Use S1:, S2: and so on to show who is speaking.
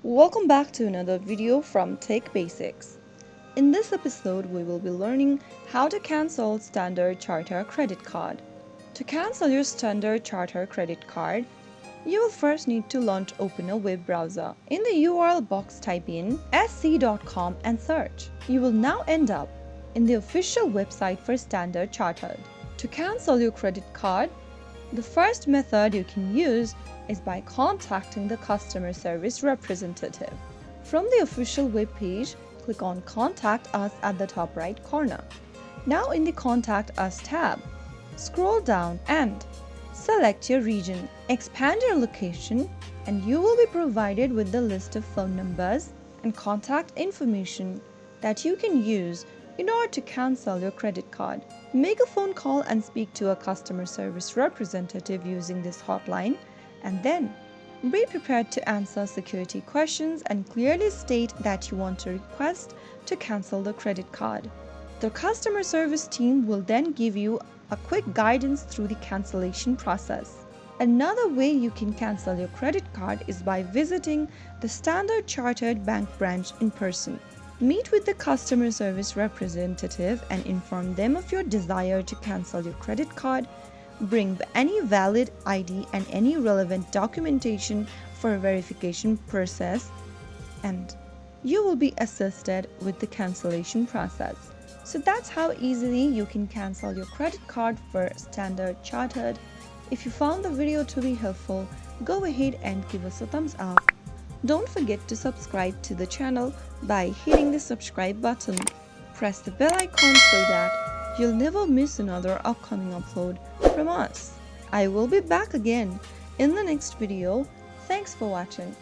S1: Welcome back to another video from Tech Basics. In this episode, we will be learning how to cancel Standard Chartered credit card. To cancel your Standard Chartered credit card, you will first need to open a web browser. In the URL box, type in sc.com and search. You will now end up in the official website for Standard Chartered. To cancel your credit card, the first method you can use is by contacting the customer service representative. From the official web page, click on Contact Us at the top right corner. Now in the Contact Us tab, scroll down and select your region. Expand your location and you will be provided with the list of phone numbers and contact information that you can use in order to cancel your credit card. Make a phone call and speak to a customer service representative using this hotline, and then be prepared to answer security questions and clearly state that you want to request to cancel the credit card. The customer service team will then give you a quick guidance through the cancellation process. Another way you can cancel your credit card is by visiting the Standard Chartered Bank branch in person. Meet with the customer service representative and inform them of your desire to cancel your credit card. Bring any valid ID and any relevant documentation for a verification process, and you will be assisted with the cancellation process. So that's how easily you can cancel your credit card for Standard Chartered. If you found the video to be helpful, go ahead and give us a thumbs up. Don't forget to subscribe to the channel by hitting the subscribe button. Press the bell icon so that you'll never miss another upcoming upload from us. I will be back again in the next video. Thanks for watching.